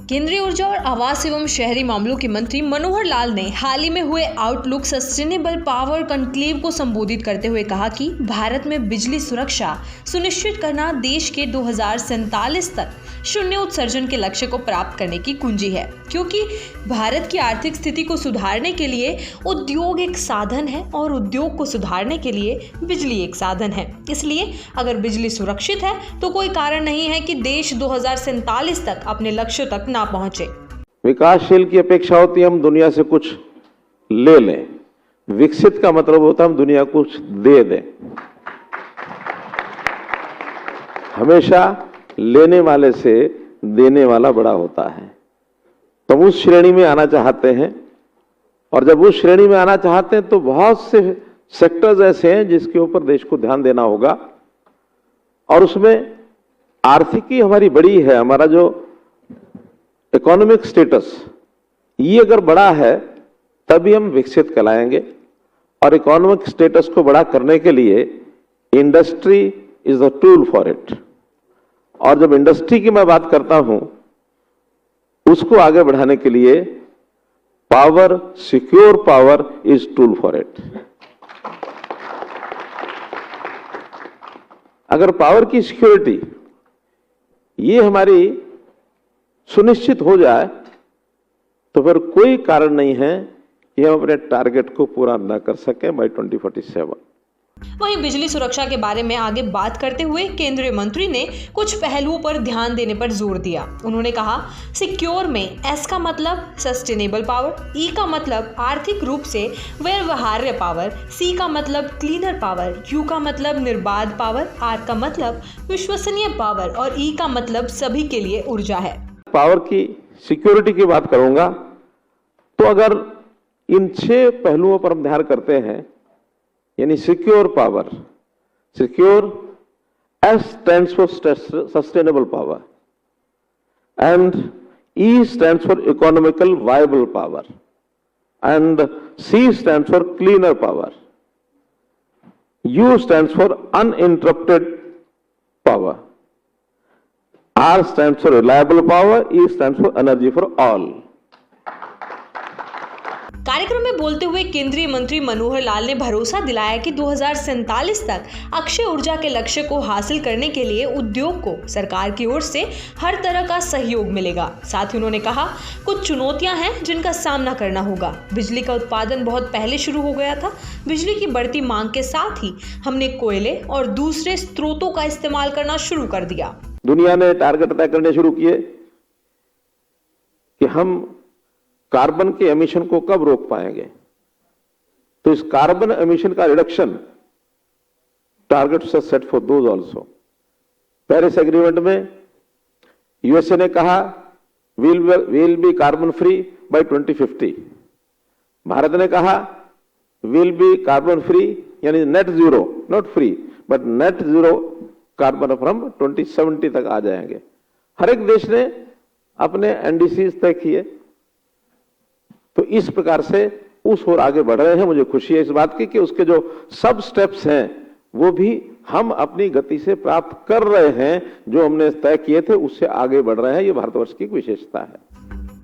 केंद्रीय ऊर्जा और आवास एवं शहरी मामलों के मंत्री मनोहर लाल ने हाल ही में हुए आउटलुक सस्टेनेबल पावर कॉन्क्लेव को संबोधित करते हुए कहा कि भारत में बिजली सुरक्षा सुनिश्चित करना देश के 2047 तक शून्य उत्सर्जन के लक्ष्य को प्राप्त करने की कुंजी है, क्योंकि भारत की आर्थिक स्थिति को सुधारने के लिए उद्योग एक साधन है और उद्योग को सुधारने के लिए बिजली एक साधन है। इसलिए अगर बिजली सुरक्षित है तो कोई कारण नहीं है कि देश 2047 तक अपने लक्ष्य तक ना पहुंचे। विकासशील की अपेक्षा होती है हम दुनिया से कुछ ले लें, विकसित का मतलब होता है हम दुनिया को कुछ दे दें। हमेशा लेने वाले से देने वाला बड़ा होता है। तो हम उस श्रेणी में आना चाहते हैं, और जब उस श्रेणी में आना चाहते हैं तो बहुत से सेक्टर्स ऐसे हैं जिसके ऊपर देश को ध्यान देना होगा, और उसमें आर्थिकी हमारी बड़ी है। हमारा जो इकोनॉमिक स्टेटस ये अगर बड़ा है तभी हम विकसित कहलाएंगे, और इकोनॉमिक स्टेटस को बड़ा करने के लिए industry is the tool for it. और जब इंडस्ट्री की मैं बात करता हूं, उसको आगे बढ़ाने के लिए power, secure power is tool for it. अगर पावर की सिक्योरिटी ये हमारी सुनिश्चित हो जाए तो फिर कोई कारण नहीं है कि हम अपने टारगेट को पूरा न कर सकें बाय 2047। वहीं बिजली सुरक्षा के बारे में आगे बात करते हुए केंद्रीय मंत्री ने कुछ पहलुओं पर ध्यान देने पर जोर दिया। उन्होंने कहा, सिक्योर में एस का मतलब सस्टेनेबल पावर, ई का मतलब आर्थिक रूप से व्यवहार्य पावर, सी का मतलब क्लीनर पावर, यू का मतलब निर्बाध पावर, आर का मतलब विश्वसनीय पावर और ई का मतलब सभी के लिए ऊर्जा है। पावर की सिक्योरिटी की बात करूंगा तो अगर इन 6 पहलुओं पर हम ध्यान करते हैं, यानी secure power, secure S stands for sustainable power and E stands for economical viable power and C stands for cleaner power, U stands for uninterrupted power, R stands for reliable power, E stands for energy for all। कार्यक्रम में बोलते हुए केंद्रीय मंत्री मनोहर लाल ने भरोसा दिलाया कि 2047 तक अक्षय ऊर्जा के लक्ष्य को हासिल करने के लिए उद्योग को सरकार की ओर से हर तरह का सहयोग मिलेगा। साथ ही उन्होंने कहा, कुछ चुनौतियां हैं जिनका सामना करना होगा। बिजली का उत्पादन बहुत पहले शुरू हो गया था। बिजली की बढ़ती मांग के साथ ही हमने कोयले और दूसरे स्रोतों का इस्तेमाल करना शुरू कर दिया। दुनिया ने टारगेट तय करने शुरू किए कि हम कार्बन के एमिशन को कब रोक पाएंगे। तो इस कार्बन एमिशन का रिडक्शन टारगेट से set for those also. Paris agreement में यूएसए ने कहा will be carbon free by 2050। Bharat ने कहा विल बी कार्बन फ्री, यानी net zero, not free but net zero carbon from 2070 तक आ जाएंगे। हर एक देश ने अपने एनडीसीज तय किए। तो इस प्रकार से उस ओर आगे बढ़ रहे हैं। मुझे खुशी है इस बात की कि उसके जो सब स्टेप्स हैं वो भी हम अपनी गति से प्राप्त कर रहे हैं। जो हमने तय किए थे उससे आगे बढ़ रहे हैं। ये भारतवर्ष की विशेषता है।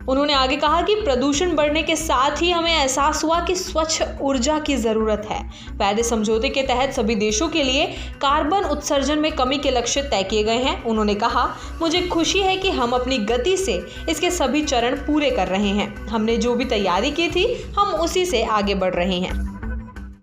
उन्होंने आगे कहा कि प्रदूषण बढ़ने के साथ ही हमें एहसास हुआ कि स्वच्छ ऊर्जा की जरूरत है। पेरिस समझौते के तहत सभी देशों के लिए कार्बन उत्सर्जन में कमी के लक्ष्य तय किए गए हैं। उन्होंने कहा, मुझे खुशी है कि हम अपनी गति से इसके सभी चरण पूरे कर रहे हैं। हमने जो भी तैयारी की थी हम उसी से आगे बढ़ रहे हैं।